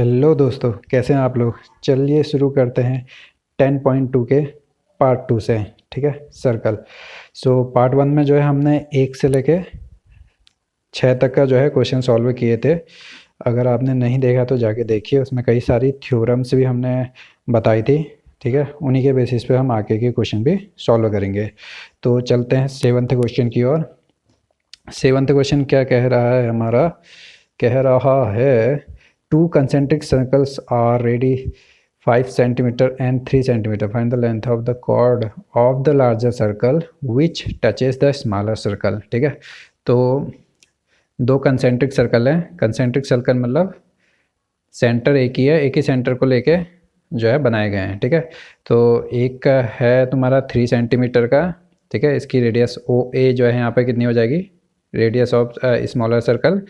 Hello दोस्तों, कैसे हैं आप लोग। चलिए शुरू करते हैं 10.2 के पार्ट 2 से। ठीक है, सर्कल। पार्ट 1 में जो है हमने 1 से लेके 6 तक का जो है क्वेश्चन सॉल्व किए थे। अगर आपने नहीं देखा तो जाके देखिए, उसमें कई सारी थ्योरम्स भी हमने बताई थी। ठीक है, उन्हीं के बेसिस पे हम आगे के क्वेश्चन भी सॉल्व करेंगे। तो चलते हैं 7th क्वेश्चन की ओर। 7th क्वेश्चन क्या कह रहा है हमारा? कह रहा है two concentric circles are radii 5 centimetre and 3 centimetre. Find the length of the chord of the larger circle which touches the smaller circle. ठीक है, तो दो कंसेंट्रिक सर्कल हैं। कंसेंट्रिक सर्कल मतलब सेंटर एक ही है, एक ही सेंटर को लेके जो है बनाए गए हैं। ठीक है, तो एक का है तुम्हारा 3 सेंटीमीटर का। ठीक है, इसकी रेडियस ओ ए जो है यहाँ पे कितनी हो जाएगी? Radius of smaller circle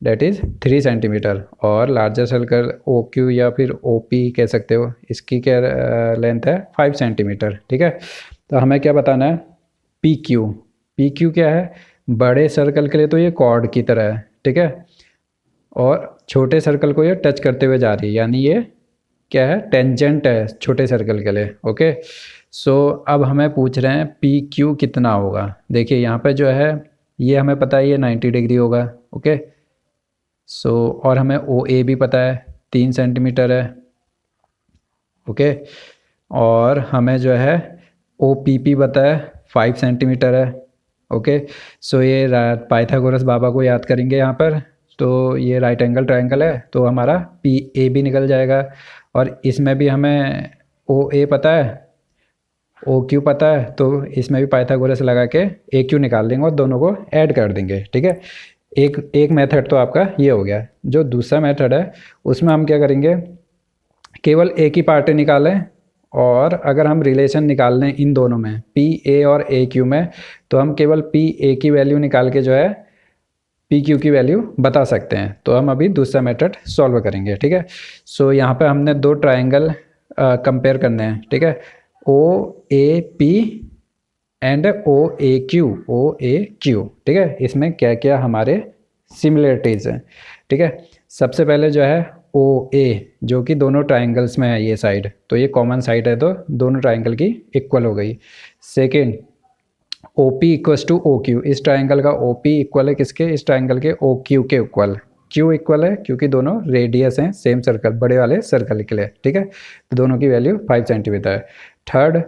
that is 3 centimetre. और लार्जर सर्कल ओ क्यू या फिर ओ पी कह सकते हो, इसकी क्या लेंथ है? 5 सेंटीमीटर। ठीक है, तो हमें क्या बताना है? P Q. पी क्यू क्या है? बड़े सर्कल के लिए तो ये कॉर्ड की तरह है। ठीक है, और छोटे सर्कल को ये टच करते हुए जा रही है, यानी ये क्या है? टेंजेंट है छोटे सर्कल के लिए। ओके, अब हमें पूछ रहे हैं पी क्यू कितना होगा। देखिए यहाँ पे जो है ये हमें पता है, ये 90 डिग्री होगा। ओके, और हमें ओ ए भी पता है 3 सेंटीमीटर है। ओके, और हमें जो है ओ पी पी पता है 5 सेंटीमीटर है। ओके, ये पाइथागोरस बाबा को याद करेंगे यहाँ पर। तो ये राइट एंगल ट्रायंगल है, तो हमारा पी ए भी निकल जाएगा। और इसमें भी हमें ओ ए पता है, ओ क्यू पता है, तो इसमें भी पाइथागोरस लगा के ए क्यू निकाल देंगे और दोनों को ऐड कर देंगे। ठीक है, एक मेथड तो आपका ये हो गया। जो दूसरा मेथड है उसमें हम क्या करेंगे? केवल एक ही पार्ट निकालें, और अगर हम रिलेशन निकाल लें इन दोनों में, पी ए और ए क्यू में, तो हम केवल पी ए की वैल्यू निकाल के जो है पी क्यू की वैल्यू बता सकते हैं। तो हम अभी दूसरा मेथड सॉल्व करेंगे। ठीक है, यहाँ पे हमने दो ट्राइंगल कंपेयर करने हैं। ठीक है, O A P and O A Q. O A Q. ठीक है, इसमें क्या क्या हमारे सिमिलरिटीज़ हैं। ठीक है, सबसे पहले जो है ओ ए, जो कि दोनों ट्राइंगल्स में है ये साइड, तो ये कॉमन साइड है, तो दोनों ट्राइंगल की इक्वल हो गई। Second, O P equals to O Q. इस ट्राइंगल का ओ पी इक्वल है किसके? इस ट्राइंगल के ओ क्यू के इक्वल। क्यू इक्वल है क्योंकि दोनों रेडियस हैं सेम सर्कल, बड़े वाले सर्कल के लिए। ठीक है, तो दोनों की वैल्यू 5 सेंटीमीटर है। थर्ड,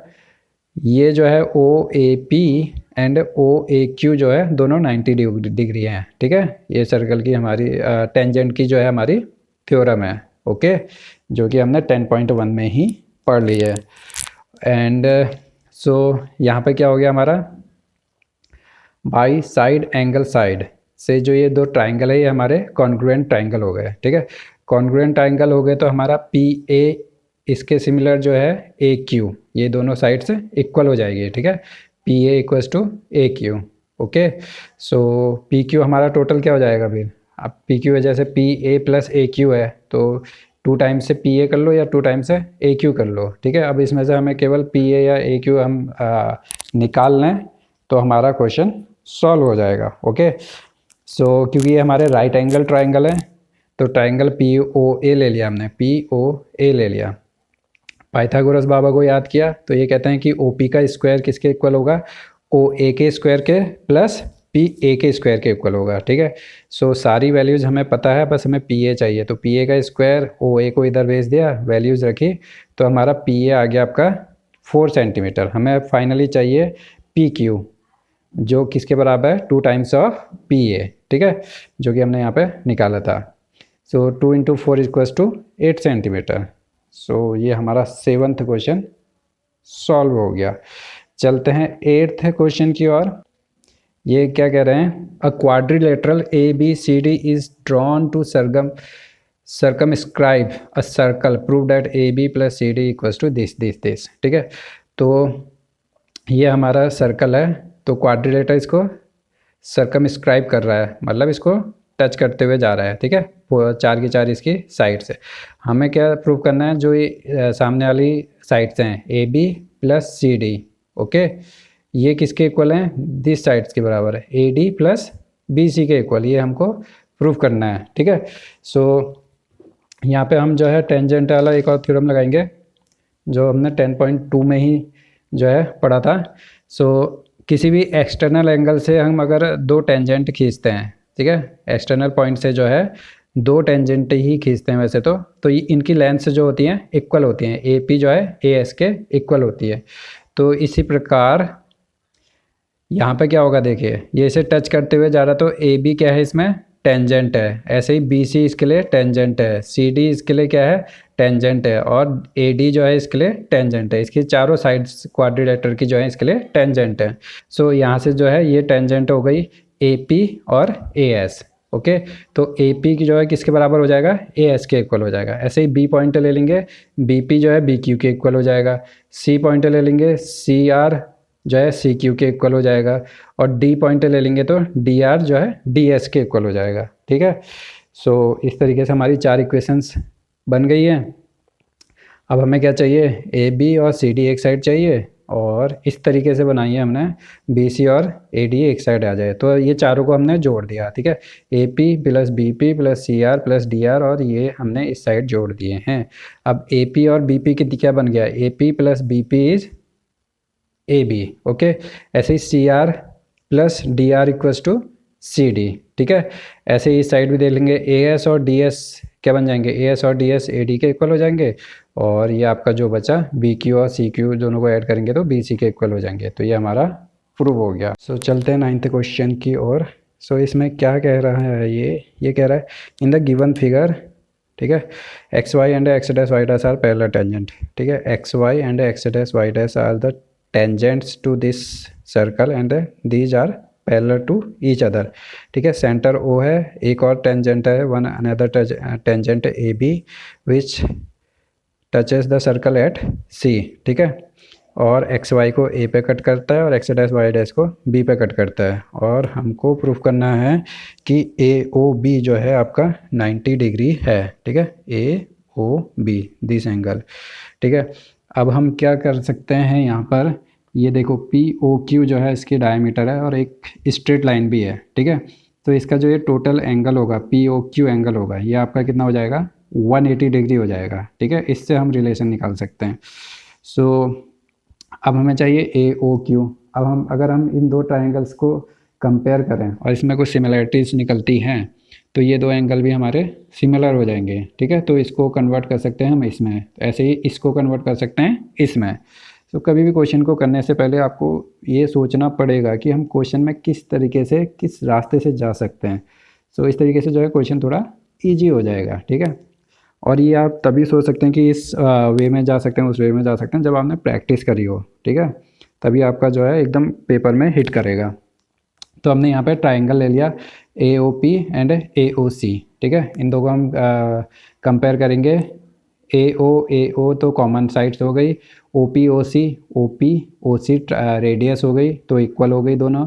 ये जो है O A P and O A Q जो है दोनों 90 डिग्री हैं। ठीक है, ये सर्कल की हमारी टेंजेंट की जो है हमारी थ्योरम है। ओके, जो कि हमने 10.1 में ही पढ़ ली है। एंड यहाँ पे क्या हो गया हमारा? बाई साइड एंगल साइड से जो ये दो ट्राइंगल है ये हमारे कॉन्ग्रुएंट ट्राइंगल हो गए। ठीक है, कॉन्ग्रुएंट ट्राइंगल हो गए तो हमारा पी ए इसके सिमिलर जो है ए क्यू, ये दोनों साइड से इक्वल हो जाएगी। ठीक है, P A equals to A Q. Okay, P Q हमारा टोटल क्या हो जाएगा फिर? अब पी क्यू वजह से P A plus A Q है, तो 2 टाइम्स से पी ए कर लो या 2 टाइम्स से ए क्यू कर लो। ठीक है, अब इसमें से हमें केवल पी ए या ए क्यू हम निकाल लें तो हमारा क्वेश्चन सॉल्व हो जाएगा। ओके, क्योंकि ये हमारे राइट एंगल ट्राइंगल है, तो ट्राइंगल पी ओ ए ले लिया हमने, पी ओ ए ले लिया। पाइथागोरस बाबा को याद किया तो ये कहते हैं कि ओ पी का स्क्वायर किसके इक्वल होगा? ओ ए के स्क्वायर के प्लस पी ए के स्क्वायर के इक्वल होगा। ठीक है, सारी वैल्यूज़ हमें पता है, बस हमें पी ए चाहिए। तो पी ए का स्क्वायर ओ ए को इधर भेज दिया, वैल्यूज़ रखी, तो हमारा पी ए आ गया आपका 4 सेंटीमीटर। हमें फाइनली चाहिए पी क्यू, जो किसके बराबर है? 2 टाइम्स ऑफ पी ए। ठीक है, जो कि हमने यहाँ पे निकाला था। 2 इंटू 4 इक्वल्स टू 8 सेंटीमीटर। ये हमारा 7th क्वेश्चन सॉल्व हो गया। चलते हैं 8th क्वेश्चन की ओर। ये क्या कह रहे हैं? A quadrilateral A B C D is drawn to circumscribe a circle, prove that A B plus C D equals to this this this. ठीक है, तो ये हमारा सर्कल है, तो क्वाड्रिलेटर इसको सर्कमस्क्राइब कर रहा है, मतलब इसको टच करते हुए जा रहा है। ठीक है, 4 की 4 इसकी साइड से। हमें क्या प्रूव करना है? जो ये सामने वाली साइड्स हैं A B plus C D, okay, ये किसके इक्वल हैं? दिस साइड्स के बराबर है, A D plus B C के इक्वल, ये हमको प्रूव करना है। ठीक है, यहाँ पे हम जो है टेंजेंट वाला एक और थ्योरम लगाएंगे जो हमने 10.2 में ही जो है पढ़ा था। सो किसी भी एक्सटर्नल एंगल से हम अगर दो टेंजेंट खींचते हैं, ठीक है, एक्सटर्नल पॉइंट से जो है दो टेंजेंट ही खींचते हैं वैसे तो इनकी लेंथ जो होती हैं इक्वल होती हैं, ए पी जो है ए एस के इक्वल होती है। तो इसी प्रकार यहाँ पे क्या होगा, देखिए ये इसे टच करते हुए जा रहा तो ए बी क्या है इसमें टेंजेंट है, ऐसे ही बी सी इसके लिए टेंजेंट है, सी डी इसके लिए क्या है टेंजेंट है, और ए डी जो है इसके लिए टेंजेंट है, इसकी चारों साइड्स क्वाड्रिलेटरल की जो है इसके लिए टेंजेंट है। सो यहाँ से जो है ये टेंजेंट हो गई ए पी और ए एस। ओके, तो ए पी की जो है किसके बराबर हो जाएगा, ए एस के इक्वल हो जाएगा। ऐसे ही बी पॉइंट ले लेंगे, बी पी जो है बी क्यू के इक्वल हो जाएगा, सी पॉइंट ले लेंगे, सी आर जो है सी क्यू के इक्वल हो जाएगा, और डी पॉइंट ले लेंगे तो डी आर जो है डी एस के इक्वल हो जाएगा। ठीक है, सो इस तरीके से हमारी चार इक्वेशंस बन गई हैं। अब हमें क्या चाहिए, ए बी और सी डी एक साइड चाहिए, और इस तरीके से बनाई है हमने बी सी और ए डी एक साइड आ जाए। तो ये चारों को हमने जोड़ दिया, ठीक है, A P plus B P plus C R plus D R, और ये हमने इस साइड जोड़ दिए हैं। अब ए पी और बी पी की क्या बन गया, A P plus B P is A B. Okay, ऐसे ही C R plus D R equals to C D. ठीक है, ऐसे ही इस साइड भी देख लेंगे, ए एस और डी एस क्या बन जाएंगे, ए एस और डी एस ए डी के इक्वल हो जाएंगे, और ये आपका जो बचा बी क्यू और सी क्यू दोनों को ऐड करेंगे तो बी सी के इक्वल हो जाएंगे। तो ये हमारा प्रूव हो गया। सो चलते हैं 9th क्वेश्चन की ओर। सो इसमें क्या कह रहा है, ये कह रहा है इन द गिवन फिगर, ठीक है, X Y and X dash Y dash are parallel tangent. ठीक है, X Y and X dash Y dash are the tangents to this circle and these are parallel to each other. ठीक है, centre O है, एक और tangent है, one another tangent A B which touches the circle at C. ठीक है, और x Y को ए पे कट करता है और एक्स डैश वाई डैश को बी पे कट करता है, और हमको प्रूफ करना है कि ए ओ बी जो है आपका 90 डिग्री है। ठीक है, ए ओ बी दिस एंगल। ठीक है, अब हम क्या कर सकते हैं, यहाँ पर ये देखो पी ओ क्यू जो है इसकी डायमीटर है और एक स्ट्रेट लाइन भी है। ठीक है, तो इसका जो ये टोटल एंगल होगा पी ओ क्यू एंगल होगा, ये आपका कितना हो जाएगा 180 डिग्री हो जाएगा। ठीक है, इससे हम रिलेशन निकाल सकते हैं। सो अब हमें चाहिए ए ओ क्यू। अब अगर हम इन दो ट्राइंगल्स को कंपेयर करें और इसमें कुछ सिमिलरिटीज़ निकलती हैं तो ये दो एंगल भी हमारे सिमिलर हो जाएंगे। ठीक है, तो इसको कन्वर्ट कर सकते हैं हम इसमें, ऐसे ही इसको कन्वर्ट कर सकते हैं इसमें। तो कभी भी क्वेश्चन को करने से पहले आपको ये सोचना पड़ेगा कि हम क्वेश्चन में किस तरीके से किस रास्ते से जा सकते हैं। सो इस तरीके से जो है क्वेश्चन थोड़ा ईजी हो जाएगा। ठीक है, और ये आप तभी सोच सकते हैं कि इस वे में जा सकते हैं उस वे में जा सकते हैं जब आपने प्रैक्टिस करी हो। ठीक है, तभी आपका जो है एकदम पेपर में हिट करेगा। तो हमने यहाँ पे ट्राइंगल ले लिया ए O P and A O C. ठीक है, इन दो को हम कंपेयर करेंगे। ए ओ तो कॉमन साइड्स हो गई, ओ पी ओ सी रेडियस हो गई, तो इक्वल हो गई दोनों,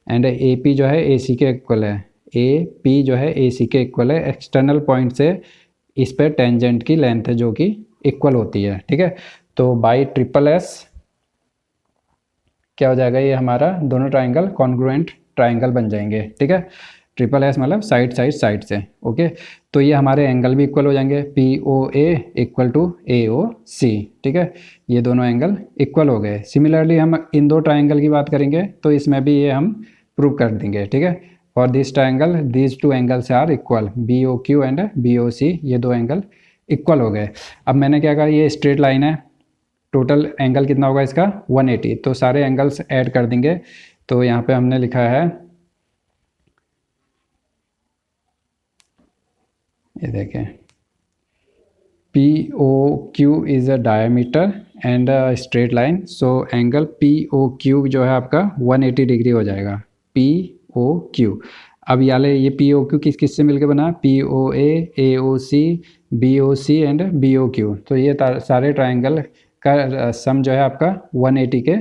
एंड ए पी जो है ए सी के इक्वल है, ए पी जो है ए सी के इक्वल है। एक्सटर्नल पॉइंट से इस पर टेंजेंट की लेंथ है जो कि इक्वल होती है। ठीक है, तो बाई ट्रिपल एस क्या हो जाएगा, ये हमारा दोनों ट्राइंगल कॉन्ग्रुएंट ट्राइंगल बन जाएंगे। ठीक है, ट्रिपल एस मतलब साइड से। ओके, तो ये हमारे एंगल भी इक्वल हो जाएंगे, P O A equal to A O C. ठीक है, ये दोनों एंगल इक्वल हो गए। सिमिलरली हम इन दो ट्राइंगल की बात करेंगे तो इसमें भी ये हम प्रूव कर देंगे। ठीक है, और this triangle these two angles are equal, B O Q and B O C, ये दो एंगल इक्वल हो गए। अब मैंने क्या कहा, ये स्ट्रेट लाइन है, टोटल एंगल कितना होगा इसका 180, तो सारे एंगल्स ऐड कर देंगे। तो यहाँ पे हमने लिखा है, ये देखें, P O Q is a diameter and a straight line, so angle P O Q जो है आपका 180 डिग्री हो जाएगा, पी ओ क्यू। अब ये पी ओ क्यू किस से मिलकर बना, P O A O C, B O C and B O Q. तो ये सारे ट्राइंगल का सम जो है आपका 180 के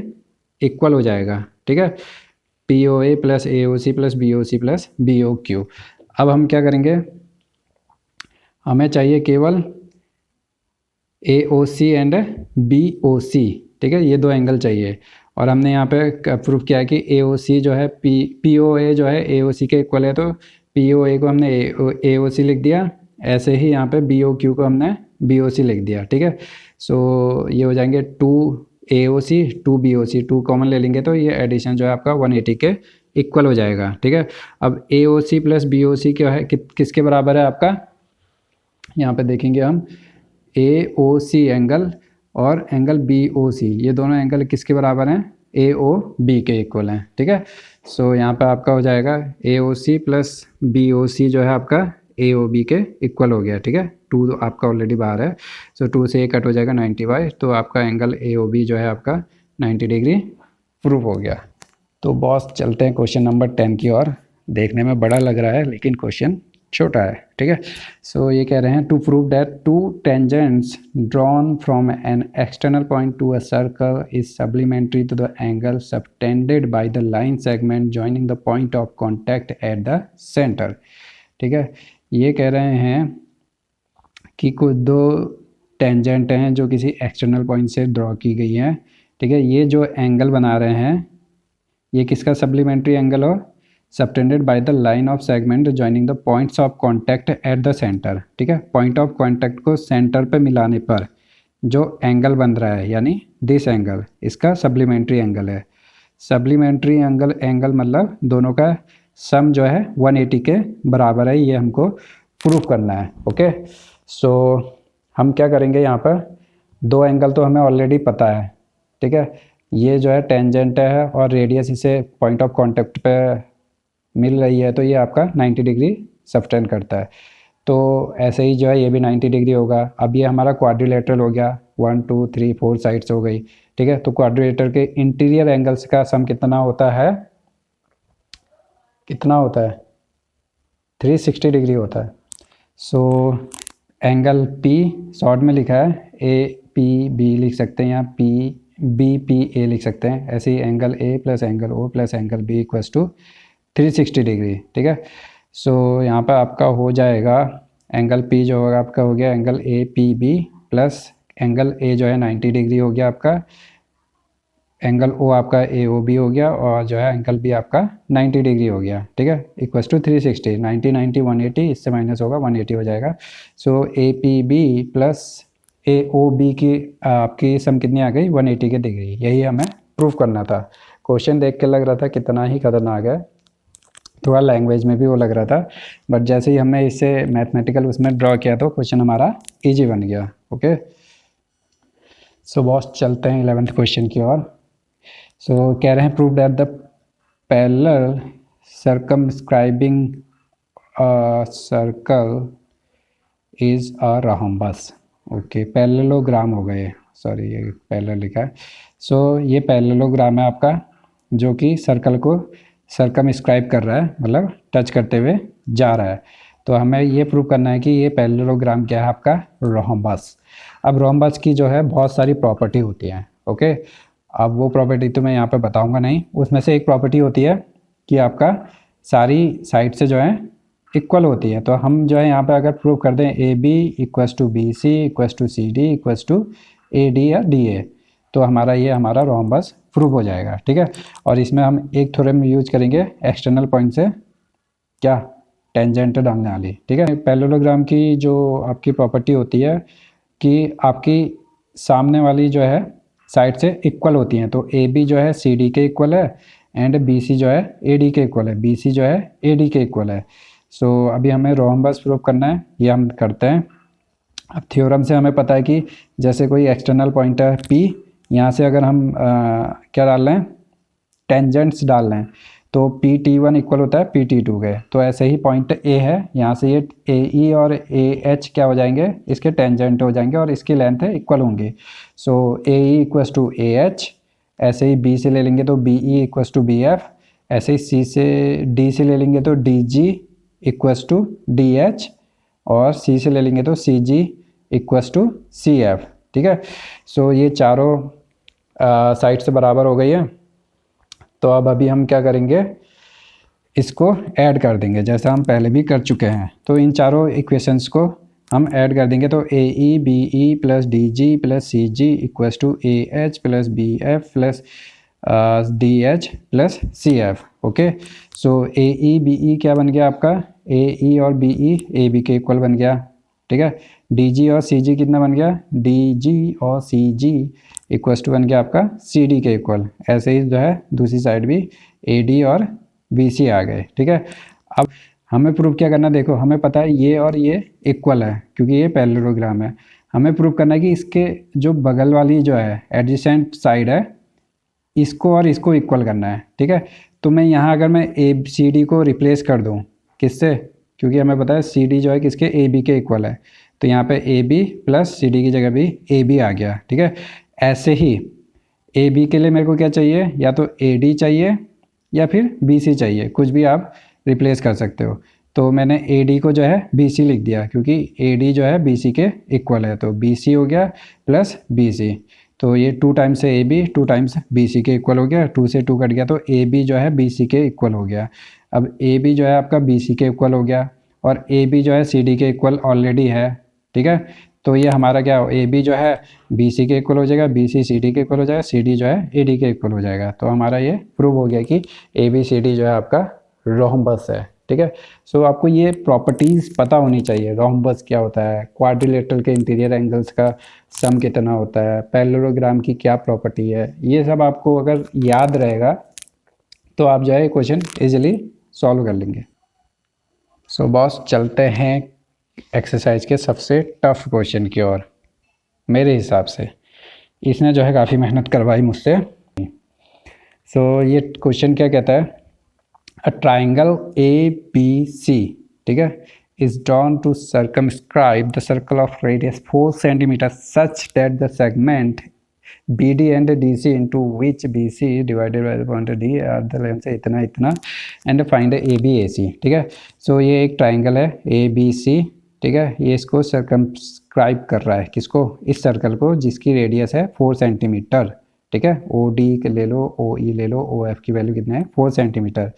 इक्वल हो जाएगा। ठीक है, P O A plus A O C plus B O C plus B O Q. अब हम क्या करेंगे, हमें चाहिए केवल ए O C and B O C. ठीक है, ये दो एंगल चाहिए, और हमने यहाँ पे प्रूफ किया है कि ए ओ सी जो है पी ओ ए जो है ए ओ सी के इक्वल है, तो पी ओ ए को हमने ए ओ सी लिख दिया, ऐसे ही यहाँ पे बी ओ क्यू को हमने बी ओ सी लिख दिया, ठीक है। सो ये हो जाएंगे 2 ए ओ सी 2 बी ओ सी, 2 कॉमन ले लेंगे तो ये एडिशन जो है आपका 180 के इक्वल हो जाएगा, ठीक है। अब ए O C plus B O सी क्या है, किसके बराबर है आपका, यहाँ पे देखेंगे हम ए ओ सी एंगल और एंगल बी ओ सी, ये दोनों एंगल किसके बराबर हैं, ए ओ बी के इक्वल हैं, ठीक है। सो यहाँ पे आपका हो जाएगा ए O C plus B O सी जो है आपका ए ओ बी के इक्वल हो गया, ठीक है। 2 तो आपका ऑलरेडी बाहर है, सो 2 से 1 कट हो जाएगा 90y, तो आपका एंगल ए ओ बी जो है आपका 90 डिग्री प्रूफ हो गया। तो बॉस चलते हैं क्वेश्चन नंबर 10 की ओर। देखने में बड़ा लग रहा है लेकिन क्वेश्चन छोटा है, ठीक है। सो ये कह रहे हैं to prove that 2 tangents drawn from an external point to a circle is supplementary to the angle subtended by the line segment joining the point of contact at the centre, ठीक है। ये कह रहे हैं कि कुछ 2 टेंजेंट हैं जो किसी एक्सटर्नल पॉइंट से ड्रॉ की गई हैं, ठीक है। ये जो एंगल बना रहे हैं ये किसका सप्लीमेंट्री एंगल हो, subtended by the line of segment joining the points of contact at the centre, ठीक है। पॉइंट ऑफ कॉन्टैक्ट को सेंटर पे मिलाने पर जो एंगल बन रहा है यानी दिस एंगल, इसका सप्लीमेंट्री एंगल है। सप्लीमेंट्री एंगल मतलब दोनों का सम जो है 180 के बराबर है, ये हमको प्रूफ करना है, ओके। सो हम क्या करेंगे, यहाँ पर 2 एंगल तो हमें ऑलरेडी पता है, ठीक है। ये जो है टेंजेंट है और रेडियस इसे पॉइंट ऑफ कॉन्टैक्ट पे मिल रही है, तो ये आपका 90 डिग्री सबटेंड करता है। तो ऐसे ही जो है ये भी 90 डिग्री होगा। अब ये हमारा क्वाड्रिलेटरल हो गया, 1 2 3 4 साइड्स हो गई, ठीक है। तो क्वाड्रिलेटर के इंटीरियर एंगल्स का सम कितना होता है, 360 डिग्री होता है। सो एंगल P शॉर्ट में लिखा है ए पी बी लिख सकते हैं, यहाँ P बी पी ए लिख सकते हैं। ऐसे ही angle A plus angle O plus angle B equals to 360 degree, ठीक है। सो यहाँ पर आपका हो जाएगा एंगल P जो होगा आपका हो गया angle A P B plus angle A जो है 90 डिग्री हो गया आपका, एंगल O आपका ए ओ बी हो गया और जो है एंगल B आपका 90 डिग्री हो गया, ठीक है। इक्वल्स टू 360, 90 90 180, इससे माइनस होगा 180 हो जाएगा। So A P B plus A O B की आपकी सम कितनी आ गई, 180 के डिग्री। यही हमें प्रूफ करना था। क्वेश्चन देख के लग रहा था कितना ही खतरनाक है, थोड़ा लैंग्वेज में भी वो लग रहा था, बट जैसे ही हमने इसे मैथमेटिकल उसमें ड्रॉ किया तो क्वेश्चन हमारा ईजी बन गया, ओके। सो बॉस चलते हैं 11th क्वेश्चन की ओर। सो कह रहे हैं prove that the parallel circumscribing circle is a rhombus, okay. Parallelogram हो गए, सॉरी ये पैरेलल लिखा है। सो ये पैरेललोग्राम है आपका जो कि सर्कल को सर्कमस्क्राइब कर रहा है, मतलब टच करते हुए जा रहा है। तो हमें ये प्रूव करना है कि ये पैरेललोग्राम क्या है आपका, रोम्बस। अब रोम्बस की जो है बहुत सारी प्रॉपर्टी होती हैं, ओके। अब वो प्रॉपर्टी तो मैं यहाँ पे बताऊँगा नहीं, उसमें से एक प्रॉपर्टी होती है कि आपका सारी साइड से जो है इक्वल होती है। तो हम जो है यहाँ पे अगर प्रूव कर दें A B equals to B C equals to C D equals to A D या डी ए, तो हमारा रोम्बस प्रूव हो जाएगा, ठीक है। और इसमें हम एक थ्योरम यूज करेंगे एक्सटर्नल पॉइंट से क्या, टेंजेंट डालने वाली, ठीक है। पैरेललोग्राम की जो आपकी प्रॉपर्टी होती है कि आपकी सामने वाली जो है साइड से इक्वल होती हैं। तो ए बी जो है सी डी के इक्वल है एंड बी सी जो है ए डी के इक्वल है, बी सी जो है ए डी के इक्वल है। सो अभी हमें रोम्बस प्रूव करना है, ये हम करते हैं। अब थ्योरम से हमें पता है कि जैसे कोई एक्सटर्नल पॉइंट है P, यहाँ से अगर हम क्या डाल रहे हैं, टेंजेंट्स डाल रहे हैं, तो PT1 इक्वल होता है PT2 के। तो ऐसे ही पॉइंट A है, यहाँ से ये AE और AH क्या हो जाएंगे, इसके टेंजेंट हो जाएंगे और इसकी लेंथ है इक्वल होंगी। सो AE इक्वल्स टू AH, ऐसे ही B से ले लेंगे तो BE इक्वल्स टू BF, ऐसे ही C से D से ले लेंगे तो DG इक्वल्स टू DH, और C से ले लेंगे तो CG इक्वल्स टू CF, ठीक है। सो ये चारों साइड से बराबर हो गई है। तो अब अभी हम क्या करेंगे, इसको ऐड कर देंगे जैसा हम पहले भी कर चुके हैं। तो इन चारों इक्वेशंस को हम ऐड कर देंगे, तो AE BE plus DG plus CG equals to AH plus BF plus DH plus CF, okay. So AE BE क्या बन गया आपका, AE और BE AB के इक्वल बन गया, ठीक है। डी जी और सी जी कितना बन गया, डी जी और सी जी इक्वल्स टू बन गया आपका सी डी के इक्वल। ऐसे ही जो है दूसरी साइड भी ए डी और बी सी आ गए, ठीक है। अब हमें प्रूव क्या करना, देखो हमें पता है ये और ये इक्वल है क्योंकि ये पैरेललोग्राम है। हमें प्रूव करना है कि इसके जो बगल वाली जो है एडजेसेंट साइड है इसको और इसको इक्वल करना है, ठीक है। तो मैं यहाँ अगर मैं ए सी डी को रिप्लेस कर दूँ किससे, क्योंकि हमें पता है सी डी जो है किसके ए बी के इक्वल है, तो यहाँ पे A B plus C D की जगह भी ए बी आ गया, ठीक है। ऐसे ही ए बी के लिए मेरे को क्या चाहिए, या तो ए डी चाहिए या फिर बी सी चाहिए, कुछ भी आप रिप्लेस कर सकते हो। तो मैंने ए डी को जो है बी सी लिख दिया क्योंकि ए डी जो है बी सी के इक्वल है, तो बी सी हो गया प्लस बी सी। तो ये 2 times A B 2 times B C के इक्वल हो गया, 2 से 2 कट गया तो ए बी जो है बी सी के इक्वल हो गया। अब ए बी जो है आपका बी सी के इक्वल हो गया और ए बी जो है सी डी के इक्वल ऑलरेडी है, ठीक है। तो ये हमारा क्या हो, ए बी जो है बी सी के इक्वल हो जाएगा, बी सी सी डी के इक्वल हो जाएगा, सी डी जो है ए डी के इक्वल हो जाएगा। तो हमारा ये प्रूव हो गया कि ए बी सी डी जो है आपका रोम्बस है, ठीक है। सो आपको ये प्रॉपर्टीज़ पता होनी चाहिए, रोम्बस क्या होता है, क्वाड्रिलेटरल के इंटीरियर एंगल्स का सम कितना होता है, पैरेललोग्राम की क्या प्रॉपर्टी है, ये सब आपको अगर याद रहेगा तो आप जो है क्वेश्चन इजीली सॉल्व कर लेंगे। सो बॉस चलते हैं एक्सरसाइज के सबसे टफ क्वेश्चन की ओर। मेरे हिसाब से इसने जो है काफ़ी मेहनत करवाई मुझसे। सो ये क्वेश्चन क्या कहता है, अ ट्राइंगल ए बी सी, ठीक है, is drawn to circumscribe the circle of radius 4 centimeters such that the segment BD and DC into which BC divided by the point D are the length से इतना इतना and find ABAC, ठीक है। सो ये एक triangle है ABC, ठीक है। ये इसको सर्कमस्क्राइब कर रहा है, किसको, इस सर्कल को जिसकी रेडियस है 4 सेंटीमीटर, ठीक है। ओ डी ले लो, ओ ई ले लो, ओ एफ की वैल्यू कितना है 4 सेंटीमीटर।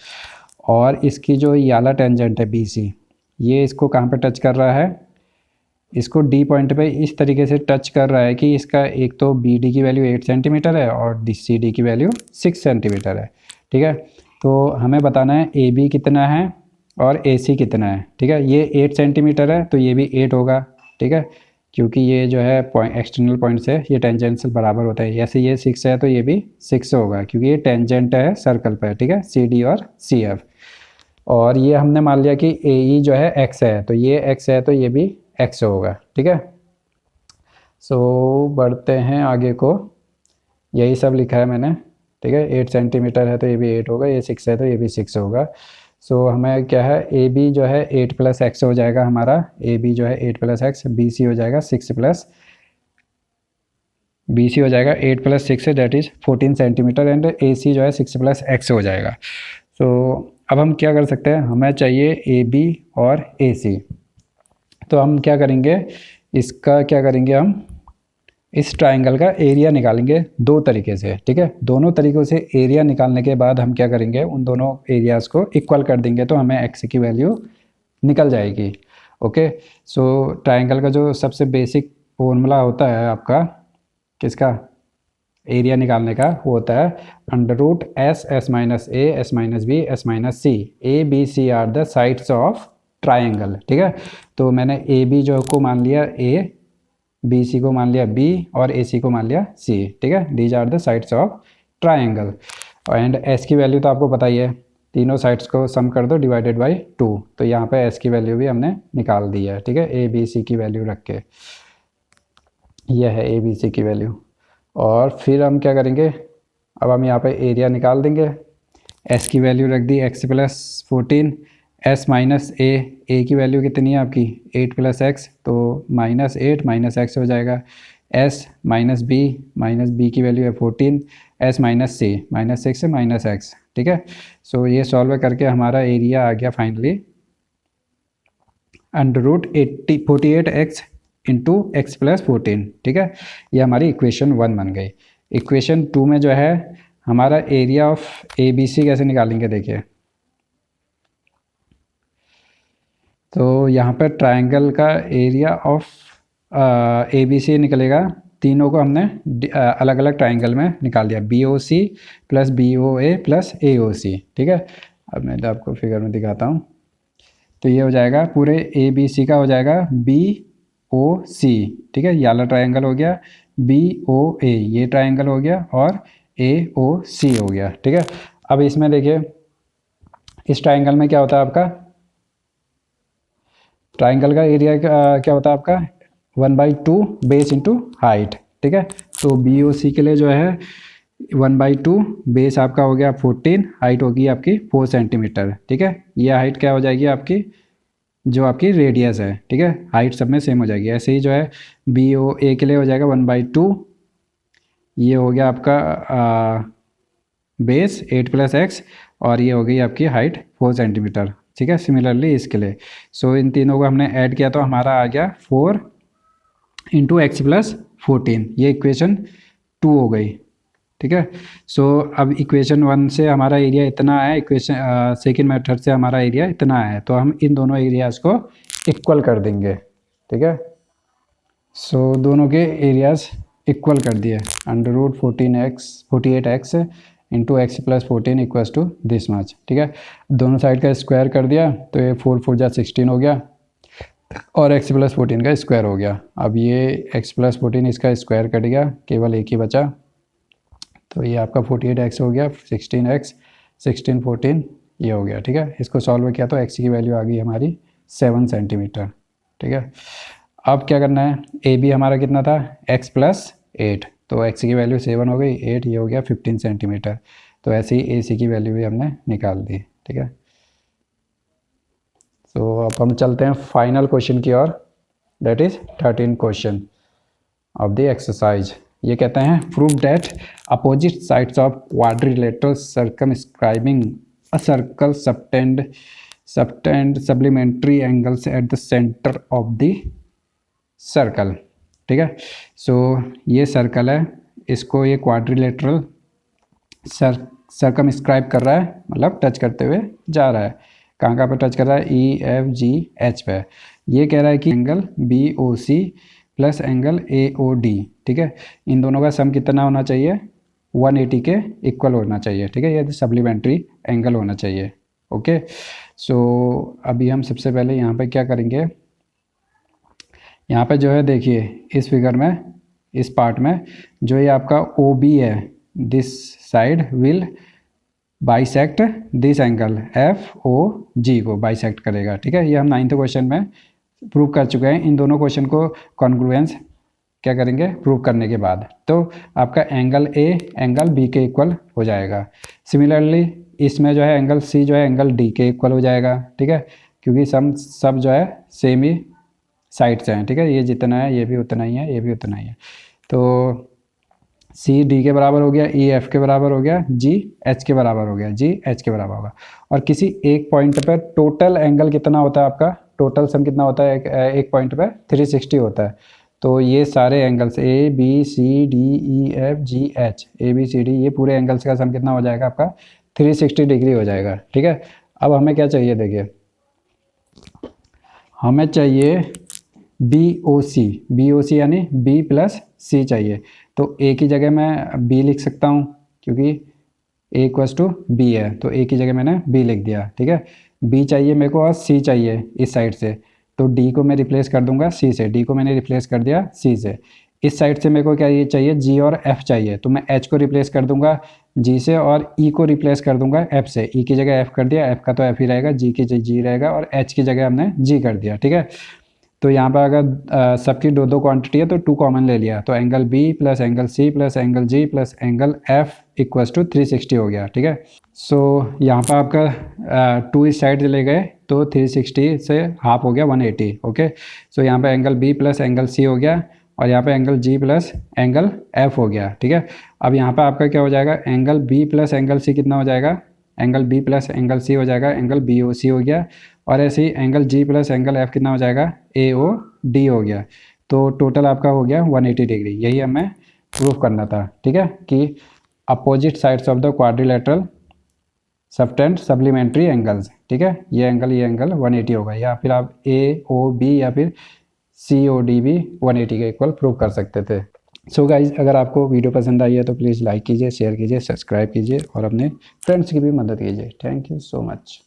और इसकी जो ये वाला टेंजेंट है बी सी, ये इसको कहाँ पे टच कर रहा है, इसको डी पॉइंट पे इस तरीके से टच कर रहा है कि इसका एक तो बी डी की वैल्यू 8 सेंटीमीटर है और सी डी की वैल्यू 6 सेंटीमीटर है, ठीक है। तो हमें बताना है ए बी कितना है और ए सी कितना है, ठीक है। ये 8 सेंटीमीटर है तो ये भी 8 होगा, ठीक है, क्योंकि ये जो है पॉइंट एक्सटर्नल पॉइंट से ये टेंजेंशियल बराबर होता है। जैसे ये 6 है तो ये भी 6 होगा क्योंकि ये टेंजेंट है सर्कल पर, ठीक है, सी डी और सी एफ। और ये हमने मान लिया कि ए ई जो है एक्स है, तो ये एक्स है तो ये भी एक्स होगा, ठीक है। सो बढ़ते हैं आगे को, यही सब लिखा है मैंने, ठीक है। 8 सेंटीमीटर है तो ये भी 8 होगा, ये 6 है तो ये भी 6 होगा। सो हमें क्या है, ए बी जो है 8 प्लस एक्स हो जाएगा हमारा, ए बी जो है 8 प्लस एक्स, बी सी हो जाएगा 6 प्लस, बी सी हो जाएगा 8 plus 6 that is 14 centimetre and A C जो है 6 प्लस एक्स हो जाएगा। सो अब हम क्या कर सकते हैं, हमें चाहिए ए बी और ए सी। तो हम क्या करेंगे, इसका क्या करेंगे, हम इस ट्राइंगल का एरिया निकालेंगे दो तरीके से, ठीक है। दोनों तरीक़ों से एरिया निकालने के बाद हम क्या करेंगे, उन दोनों एरियाज़ को इक्वल कर देंगे तो हमें एक्स की वैल्यू निकल जाएगी, ओके। सो ट्राइंगल का जो सबसे बेसिक फॉर्मूला होता है आपका किसका, एरिया निकालने का, वो होता है under root S S minus A S minus B S minus C, A B C are the sides of triangle, ठीक है। तो मैंने ए बी जो को मान लिया ए, बी सी को मान लिया बी और ए सी को मान लिया सी, ठीक है। These are the sides of triangle. And S की वैल्यू तो आपको पता ही है, तीनों साइड्स को सम कर दो डिवाइडेड बाई 2, तो यहाँ पे एस की वैल्यू भी हमने निकाल दी है, ठीक है, ए बी सी की वैल्यू रख के। यह है ए बी सी की वैल्यू। और फिर हम क्या करेंगे, अब हम यहाँ पे एरिया निकाल देंगे। एस की वैल्यू रख दी एक्स प्लस 14, एस माइनस ए की वैल्यू कितनी है आपकी 8 प्लस एक्स, तो माइनस 8 माइनस एक्स हो जाएगा। एस माइनस बी की वैल्यू है 14, एस माइनस सी माइनस 6 माइनस एक्स, ठीक है। सो ये सॉल्व करके हमारा एरिया आ गया finally under root 48 X into X plus 14, ठीक है। ये हमारी इक्वेशन 1 बन गई। इक्वेशन 2 में जो है हमारा area of A B C कैसे निकालेंगे, देखिए। तो यहाँ पर ट्राइंगल का area of A B C निकलेगा, तीनों को हमने अलग अलग ट्राइंगल में निकाल दिया, B O C plus B O A plus A O C, ठीक है। अब मैं आपको फिगर में दिखाता हूँ। तो ये हो जाएगा पूरे ए बी सी का हो जाएगा बी ओ सी, ठीक है, ये वाला ट्राइंगल हो गया, बी ओ ए ये ट्राइंगल हो गया, और ए ओ सी हो गया, ठीक है। अब इसमें देखिए इस ट्राइंगल में क्या होता है आपका, ट्राइंगल का एरिया क्या होता है आपका 1/2 बेस इंटू हाइट, ठीक है। तो बी ओ सी के लिए जो है 1/2 बेस आपका हो गया 14, हाइट होगी आपकी 4 सेंटीमीटर, ठीक है। ये हाइट क्या हो जाएगी आपकी, जो आपकी रेडियस है, ठीक है, हाइट सब में सेम हो जाएगी। ऐसे ही जो है बी ओ ए के लिए हो जाएगा 1/2, ये हो गया आपका बेस 8 + x, और ये हो गई आपकी हाइट 4 सेंटीमीटर, ठीक है। सिमिलरली इसके लिए सो इन तीनों को हमने ऐड किया तो हमारा आ गया 4 × x + 14, ये इक्वेशन 2 हो गई, ठीक है। सो अब इक्वेशन 1 से हमारा एरिया इतना है, इक्वेशन सेकेंड मेथड से हमारा एरिया इतना है, तो हम इन दोनों एरियाज़ को इक्वल कर देंगे, ठीक है। सो दोनों के एरियाज़ इक्वल कर दिए, √14x 48x × x + 14 = this much, ठीक है। दोनों साइड का स्क्वायर कर दिया तो ये 4 4 जा 16 हो गया, और x + 14 का स्क्वायर हो गया। अब ये x + 14 इसका स्क्वायर कट गया, केवल एक ही बचा, तो ये आपका 48x हो गया, 16x 16 14 ये हो गया, ठीक है। इसको सॉल्व किया तो x की वैल्यू आ गई हमारी 7 सेंटीमीटर, ठीक है। अब क्या करना है, ए बी हमारा कितना था x + 8, तो x की वैल्यू 7 हो गई, 8 ये हो गया 15 सेंटीमीटर, तो ऐसे ही ए सी की वैल्यू भी हमने निकाल दी, ठीक है। तो अब हम चलते हैं फाइनल क्वेश्चन की ओर, that is 13 question of the exercise. ये कहते हैं prove that opposite sides of quadrilateral circumscribing a circle subtend supplementary angles at the centre of the circle, ठीक है। सो ये सर्कल है, इसको ये क्वाड्रिलेटरल सर्कमस्क्राइब कर रहा है, मतलब टच करते हुए जा रहा है। कहाँ पे टच कर रहा है, ई एफ जी एच पे। ये कह रहा है कि angle B O C plus angle A O D, ठीक है, इन दोनों का सम कितना होना चाहिए, 180 के इक्वल होना चाहिए, ठीक है, ये सप्लीमेंट्री एंगल होना चाहिए, ओके। सो अभी हम सबसे पहले यहाँ पे क्या करेंगे, यहाँ पे जो है देखिए इस फिगर में, इस पार्ट में जो ये आपका ओ बी है, this side will bisect this angle F O G को बाइसेक्ट करेगा, ठीक है। ये हम 9th क्वेश्चन में प्रूव कर चुके हैं। इन दोनों क्वेश्चन को कॉन्ग्रुएंस क्या करेंगे प्रूव करने के बाद, तो आपका एंगल ए एंगल बी के इक्वल हो जाएगा। सिमिलरली इसमें जो है एंगल सी जो है एंगल डी के इक्वल हो जाएगा, ठीक है, क्योंकि सब जो है सेम ही साइड से हैं, ठीक है, ये जितना है ये भी उतना ही है, ये भी उतना ही है। तो सी डी के बराबर हो गया, ई एफ के बराबर हो गया, जी एच के बराबर हो गया, जी एच के बराबर होगा। और किसी एक पॉइंट पर टोटल एंगल कितना होता है आपका, टोटल सम कितना होता है एक पॉइंट पर 360 होता है। तो ये सारे angles A B C D E F G H, A B C D, ये पूरे एंगल्स का सम कितना हो जाएगा आपका 360 डिग्री हो जाएगा, ठीक है। अब हमें क्या चाहिए, देखिए हमें चाहिए बी ओ सी यानी बी प्लस सी चाहिए। तो ए की जगह मैं बी लिख सकता हूँ, क्योंकि ए = बी है, तो ए की जगह मैंने बी लिख दिया, ठीक है। बी चाहिए मेरे को और सी चाहिए इस साइड से, तो डी को मैं रिप्लेस कर दूंगा सी से, डी को मैंने रिप्लेस कर दिया सी से। इस साइड से मेरे को क्या ये चाहिए, जी और एफ चाहिए, तो मैं एच को रिप्लेस कर दूंगा जी से, और ई को रिप्लेस कर दूंगा एफ से। ई की जगह एफ कर दिया, एफ का तो एफ ही रहेगा, जी की जी रहेगा, और एच की जगह हमने जी कर दिया, ठीक है। तो यहाँ पर अगर सबकी दो क्वांटिटी है तो 2 कॉमन ले लिया, तो angle B plus angle C plus angle G plus angle F = 360 हो गया, ठीक है। सो यहाँ पर आपका 2 इस साइड चले गए तो 360 से हाफ हो गया 180, ओके। सो यहाँ पे angle B plus angle C हो गया, और यहाँ पे angle G plus angle F हो गया, ठीक है। अब यहाँ पे आपका क्या हो जाएगा, angle B plus angle C कितना हो जाएगा, angle B plus angle C हो जाएगा, एंगल बी ओ सी हो गया, और ऐसे ही angle G plus angle F कितना हो जाएगा, ए ओ डी हो गया। तो टोटल आपका हो गया 180 डिग्री। यही हमें प्रूफ करना था, ठीक है, कि opposite sides of the quadrilateral subtend supplementary angles, ठीक है, ये एंगल 180 होगा, या फिर आप ए ओ बी या फिर सी ओ डी भी 180 के इक्वल प्रूव कर सकते थे। सो गाइज, अगर आपको वीडियो पसंद आई है तो प्लीज़ लाइक कीजिए, शेयर कीजिए, सब्सक्राइब कीजिए, और अपने फ्रेंड्स की भी मदद कीजिए। Thank you so much.